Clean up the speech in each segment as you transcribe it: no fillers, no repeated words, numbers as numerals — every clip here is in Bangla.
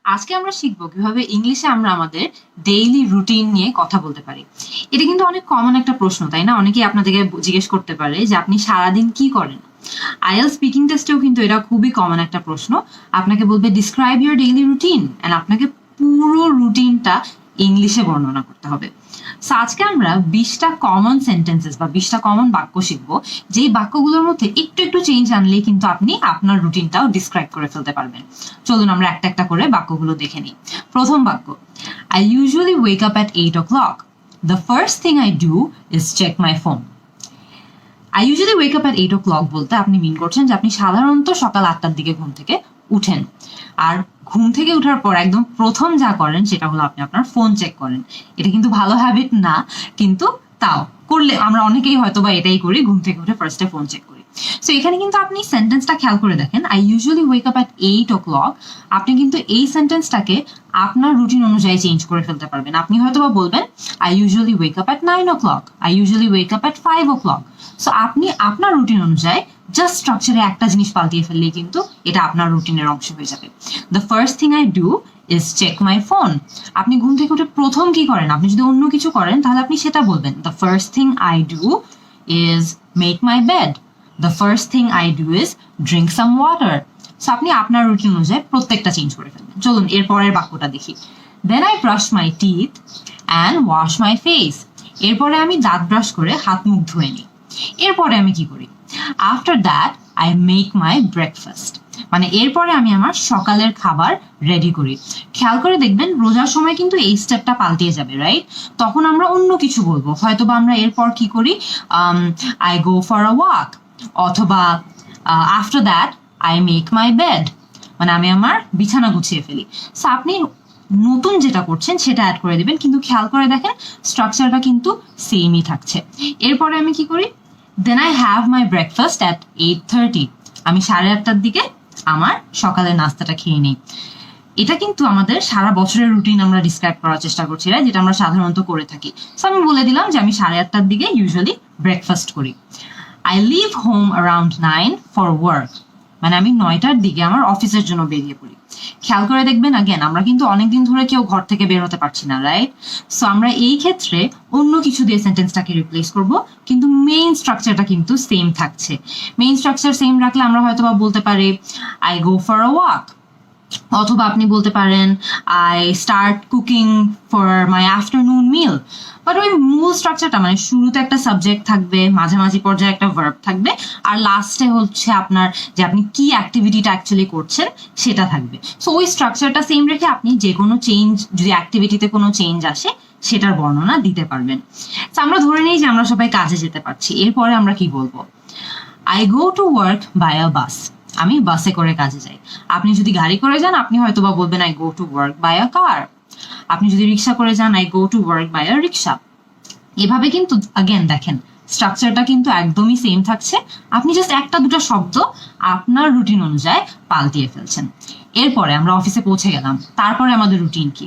আজকে আমরা শিখবো কিভাবে ইংলিশে আমরা আমাদের ডেইলি রুটিন নিয়ে কথা বলতে পারি। এটা কিন্তু অনেক কমন একটা প্রশ্ন, তাই না? অনেকেই আপনাদেরকে জিজ্ঞেস করতে পারে যে আপনি সারাদিন কি করেন। আইএলটিএস স্পিকিং টেস্টেও কিন্তু এটা খুবই কমন একটা প্রশ্ন। আপনাকে বলবে describe your daily routine, and আপনাকে পুরো রুটিনটা ইংলিশে বর্ণনা করতে হবে। সো আজকে আমরা 20টা কমন সেন্টেন্সেস বা 20টা কমন বাক্য শিখবো, যেই বাক্যগুলোর মধ্যে একটু একটু চেঞ্জ আনলেই কিন্তু আপনি আপনার রুটিনটাও ডিসক্রাইব করে ফেলতে পারবেন। চলুন আমরা একটা একটা করে বাক্যগুলো দেখে নিই। প্রথম বাক্য, I usually wake up at 8 o'clock. The first thing I do is check my phone. I usually wake up at 8 o'clock বলতে আপনি মিন করছেন যে আপনি সাধারণত সকাল 8টার দিকে ঘুম থেকে উঠেন, আর ঘুম থেকে ওঠার পর একদম প্রথম যা করেন সেটা হলো আপনি আপনার ফোন চেক করেন। এটা কিন্তু ভালো হ্যাবিট না, কিন্তু তাও করলে আমরা অনেকেই হয়তো বা এটাই করি, ঘুম থেকে উঠে ফার্স্টে ফোন চেক করি। সো এখানে কিন্তু আপনি সেন্টেন্সটা খেয়াল করে দেখেন, I usually wake up at 8 o'clock। আপনি কিন্তু এই সেন্টেন্সটাকে আপনার রুটিন অনুযায়ী চেঞ্জ করে ফেলতে পারবেন। আপনি হয়তো বা বলবেন I usually wake up at 9 o'clock, I usually wake up at 5 o'clock। So আপনি আপনার রুটিন অনুযায়ী জাস্ট স্ট্রাকচারে একটা জিনিস পাল্টিয়ে ফেললেই কিন্তু এটা আপনার রুটিনের অংশ হয়ে যাবে। The first thing I do is check my phone. আপনি ঘুম থেকে উঠে প্রথম কি করেন? আপনি যদি অন্য কিছু করেন তাহলে আপনি সেটা বলবেন, the first thing I do is make my bed. The first thing I do is drink some water. So আপনি আপনার রুটিন অনুযায়ী প্রত্যেকটা চেঞ্জ করে ফেলবেন। চলুন এর পরের বাক্যটা দেখি। Then I brush my teeth and wash my face. এরপরে আমি দাঁত ব্রাশ করে হাত মুখ ধুয়ে নিই। এরপরে আমি কি করি? After that I make my breakfast. মানে এরপরে আমি আমার সকালের খাবার রেডি করি। খেয়াল করে দেখবেন রোজার সময় কিন্তু এই স্টেপটা পাল্টিয়ে যাবে, রাইট? তখন আমরা অন্য কিছু বলবো, হয়তো বা আমরা এরপর কি করি, I go for a walk, অথবা after that I make my bed, মানে আমি আমার বিছানা গুছিয়ে ফেলি। সো আপনি নতুন যেটা করছেন সেটা অ্যাড করে দিবেন, কিন্তু খেয়াল করে দেখেন স্ট্রাকচারটা কিন্তু সেমই থাকছে। এরপরে আমি কি করি? Then I have my breakfast at 8:30। আমি 8:30টার দিকে আমার সকালের নাস্তাটা খেয়ে নিই। এটা কিন্তু আমাদের সারা বছরের রুটিন আমরা ডিসক্রাইব করার চেষ্টা করছি, যেটা আমরা সাধারণত করে থাকি। সো আমি বলে দিলাম যে আমি 8:30টার দিকে ইউজুয়ালি ব্রেকফাস্ট করি। I leave home around 9 for work. মানে আমি 9টার দিকে আমার অফিসের জন্য বেরিয়ে পড়ি। খেয়াল করে দেখবেন, আগেন আমরা কিন্তু অনেকদিন ধরে কেউ ঘর থেকে বের হতে পারছি না, রাইট? সো আমরা এই ক্ষেত্রে অন্য কিছু দিয়ে সেন্টেন্সটাকে রিপ্লেস করব, কিন্তু মেইন স্ট্রাকচারটা কিন্তু সেম থাকছে। মেইন স্ট্রাকচার সেম রাখলে আমরা হয়তো বা বলতে পারি I go for a walk, অথবা আপনি বলতে পারেন I start cooking for my afternoon meal. But ওই মূল স্ট্রাকচারটা, মানে শুরুতে একটা সাবজেক্ট থাকবে, মাঝামাঝি পর্যায়ে একটা ভার্ব থাকবে, আর লাস্টে হচ্ছে আপনার যে আপনি কি অ্যাক্টিভিটিটা অ্যাকচুয়ালি করছেন সেটা থাকবে। সো ওই স্ট্রাকচারটা সেম রেখে আপনি যে কোনো চেঞ্জ, যদি অ্যাক্টিভিটিতে কোনো চেঞ্জ আসে সেটার বর্ণনা দিতে পারবেন। তো আমরা ধরে নিই যে আমরা সবাই কাজে যেতে পারছি। এরপরে আমরা কি বলবো? I go to work by a bus. আমি বাসে করে কাজে যাই। আপনি যদি গাড়ি করে যান আপনি হয়তো বা বলবেন I go to work by a car. আপনি যদি রিক্সা করে যান I go to work by a rickshaw. এভাবে কিন্তু আগেন দেখেন স্ট্রাকচারটা কিন্তু একদমই সেম থাকছে। আপনি জাস্ট একটা দুটো শব্দ আপনার রুটিন অনুযায়ী পাল্টিয়ে ফেলছেন। এরপরে আমরা অফিসে পৌঁছে গেলাম, তারপরে আমাদের রুটিন কি?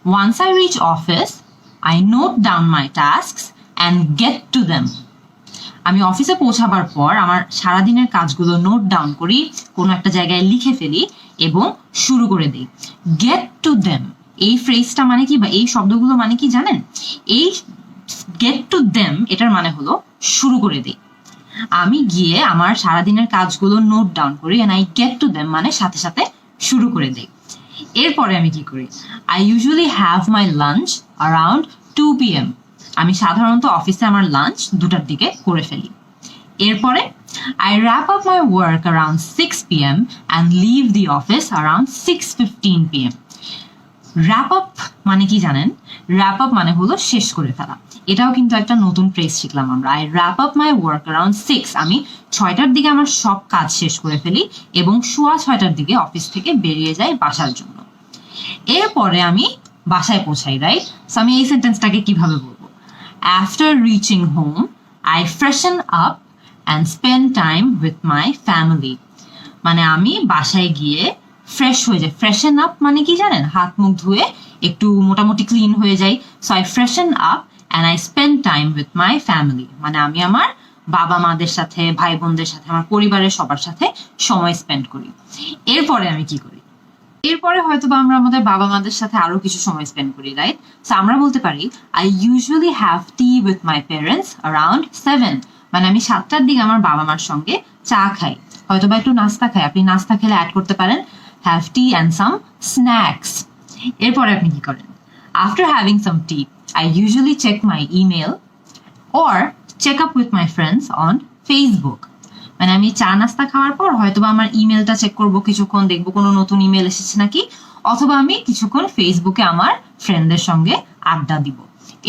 Once I reach office I note down my tasks and get to them. আমি অফিসে পৌঁছাবার পর আমার সারাদিনের কাজগুলো নোট ডাউন করি, কোনো একটা জায়গায় লিখে ফেলি এবং শুরু করে দিই। গেট টু দেম, এই ফ্রেজটা মানে কি, বা এই শব্দগুলো মানে কি জানেন? এই গেট টু দেম এটার মানে হলো শুরু করে দিই। আমি গিয়ে আমার সারাদিনের কাজগুলো নোট ডাউন করি, and I get to them মানে সাথে সাথে শুরু করে দিই। এরপরে আমি কি করি? I usually have my lunch around 2 PM। আমি সাধারণত অফিসে আমার লাঞ্চ 2টার দিকে করে ফেলি। এরপরে I wrap up my work around 6 PM and leave the office around 6:15 PM। Wrap up মানে কি জানেন? র্যাপ আপ মানে হলো শেষ করে ফেলা। এটাও কিন্তু একটা নতুন ফ্রেজ শিখলাম আমরা। I wrap up my work around 6। আমি 6টার দিকে আমার সব কাজ শেষ করে ফেলি এবং 6:15টার দিকে অফিস থেকে বেরিয়ে যাই বাসার জন্য। এরপরে আমি বাসায় পৌঁছাই, রাইট? সো আমি এই সেন্টেন্সটাকে কিভাবে বলবো? After reaching home I ফ্রেশন up and spend time with my family. মানে আমি বাসায় গিয়ে ফ্রেশ হয়ে যাই। ফ্রেশন আপ মানে কি জানেন? হাত মুখ ধুয়ে একটু মোটামুটি ক্লিন হয়ে যাই। So I ফ্রেশন up and I spend time with my family. মানে আমি আমার বাবা মাদের সাথে, ভাই বোনদের সাথে, আমার পরিবারের সবার সাথে সময় স্পেন্ড করি। এরপরে আমি কি করি? এরপরে হয়তো বা আমরা আমাদের বাবা মাদের সাথে আরো কিছু সময় স্পেন্ড করি, রাইট? সো আমরা বলতে পারি I usually have tea with my parents around 7, মানে আমি 7টার দিকে আমার বাবা মার সঙ্গে চা খাই, হয়তো বা একটু নাস্তা খাই। আপনি নাস্তা খেলে অ্যাড করতে পারেন have tea and some snacks. এরপরে আপনি কি করেন? After having some tea I usually check my email or check up with my friends on Facebook. মানে আমি চা নাস্তা খাওয়ার পর হয়তো বা আমার ইমেলটা চেক করবো, কিছুক্ষণ দেখবো কোনো নতুন ইমেল এসেছে নাকি, অথবা আমি কিছুক্ষণ ফেসবুকে আমার ফ্রেন্ডদের সঙ্গে আড্ডা দিব।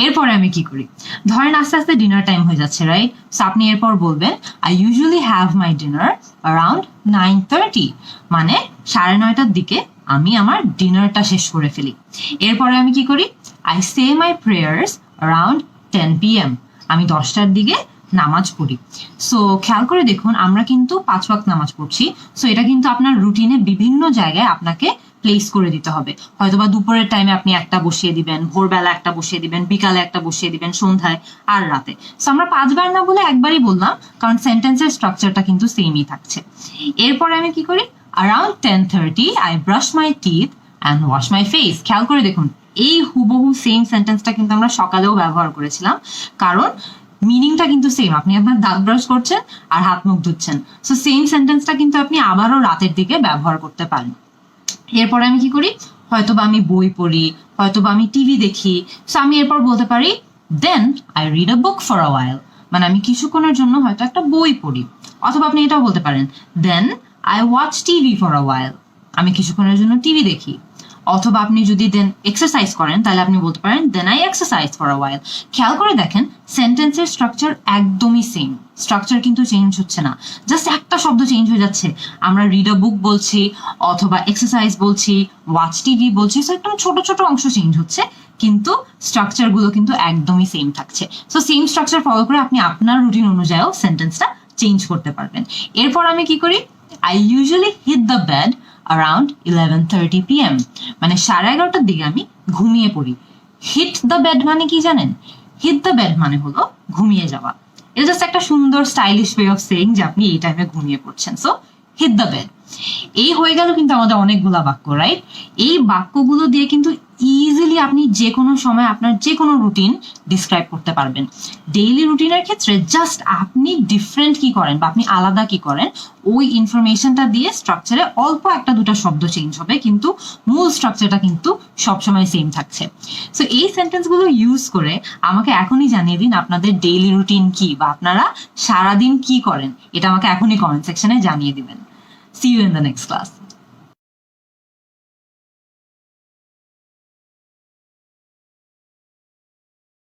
এরপরে আমি কি করি? ধরেন আস্তে আস্তে ডিনার টাইম হয়ে যাচ্ছে, রাইট? সো আপনি এরপর বলবেন I usually have my dinner around 9:30, মানে 9:30টার দিকে আমি আমার ডিনারটা শেষ করে ফেলি। এরপরে আমি কি করি? I say my prayers around 10 PM, আমি 10টার দিকে নামাজ পড়ি। সো খেয়াল করে দেখুন আমরা কিন্তু 5 ওয়াক্ত নামাজ পড়ছি। সো এটা কিন্তু আপনার রুটিনে বিভিন্ন জায়গায় আপনাকে প্লেস করে দিতে হবে। হয়তোবা দুপুরের টাইমে আপনি একটা বসিয়ে দিবেন, ভোরবেলা একটা বসিয়ে দিবেন, বিকালে একটা বসিয়ে দিবেন, সন্ধ্যায় আর রাতে। সো আমরা 5বার না বলে একবারই বললাম, কারণ সেন্টেন্সের স্ট্রাকচারটা কিন্তু সেমই থাকছে। এরপরে আমি কি করি? Around 10:30 I brush my teeth and wash my face. খেয়াল করে দেখুন এই হুবহু সেম সেন্টেন্সটা কিন্তু আমরা সকালেও ব্যবহার করেছিলাম, কারণ মিনিংটা কিন্তু সেম। আপনি আপনার দাঁত ব্রাশ করছেন আর হাত মুখ ধুচ্ছেন, সো সেম সেন্টেন্সটা কিন্তু আপনি আবারও রাতের দিকে ব্যবহার করতে পারেন। এরপরে আমি কি করি? হয়তোবা আমি বই পড়ি, হয়তোবা আমি টিভি দেখি। সো আমি এরপর বলতে পারি then I read a book for a while, মানে আমি কিছুক্ষণের জন্য হয়তো একটা বই পড়ি। অথবা আপনি এটাও বলতে পারেন then I watch TV for a while, আমি কিছুক্ষণের জন্য টিভি দেখি। অথবা আপনি যদি দেন এক্সারসাইজ করেন তাহলে আপনি বলতে পারেন then I exercise for a while. খেয়াল করে দেখেন সেন্টেন্সের স্ট্রাকচার একদমই সেম, স্ট্রাকচার কিন্তু চেঞ্জ হচ্ছে না, জাস্ট একটা শব্দ চেঞ্জ হয়ে যাচ্ছে। আমরা রিড আ বুক বলছি, অথবা এক্সারসাইজ বলছি, ওয়াচ টিভি বলছি, সো একদম ছোট ছোট অংশ চেঞ্জ হচ্ছে, কিন্তু স্ট্রাকচার গুলো কিন্তু একদমই সেম থাকছে। সো সেম স্ট্রাকচার ফলো করে আপনি আপনার রুটিন অনুযায়ীও সেন্টেন্সটা চেঞ্জ করতে পারবেন। এরপর আমি কি করি? I usually hit the bed around 11:30 PM, মানে 11:30টার দিকে আমি ঘুমিয়ে পড়ি। হিট দ্য বেড মানে কি জানেন? হিট দ্য বেড মানে হলো ঘুমিয়ে যাওয়া। এটা জাস্ট একটা সুন্দর স্টাইলিশ ওয়ে অফ সেইং যে আপনি এই টাইমে ঘুমিয়ে পড়ছেন। So hit the bed. এই হয়ে গেল কিন্তু আমাদের অনেকগুলা বাক্য, রাইট? এই বাক্যগুলো দিয়ে কিন্তু ইজিলি আপনি যে কোনো সময় আপনার যে কোনো রুটিন ডিসক্রাইব করতে পারবেন। ডেইলি রুটিনের ক্ষেত্রে জাস্ট আপনি ডিফারেন্ট কি করেন বা আপনি আলাদা কি করেন, ওই ইনফরমেশনটা দিয়ে স্ট্রাকচারে অল্প একটা দুটা শব্দ চেঞ্জ হবে, কিন্তু মূল স্ট্রাকচারটা কিন্তু সবসময় সেম থাকছে। সো এই সেন্টেন্সগুলো ইউজ করে আমাকে এখনই জানিয়ে দিন আপনাদের ডেইলি রুটিন কি, বা আপনারা সারাদিন কি করেন। এটা আমাকে এখনই কমেন্ট সেকশনে জানিয়ে দিবেন। See you in the next class.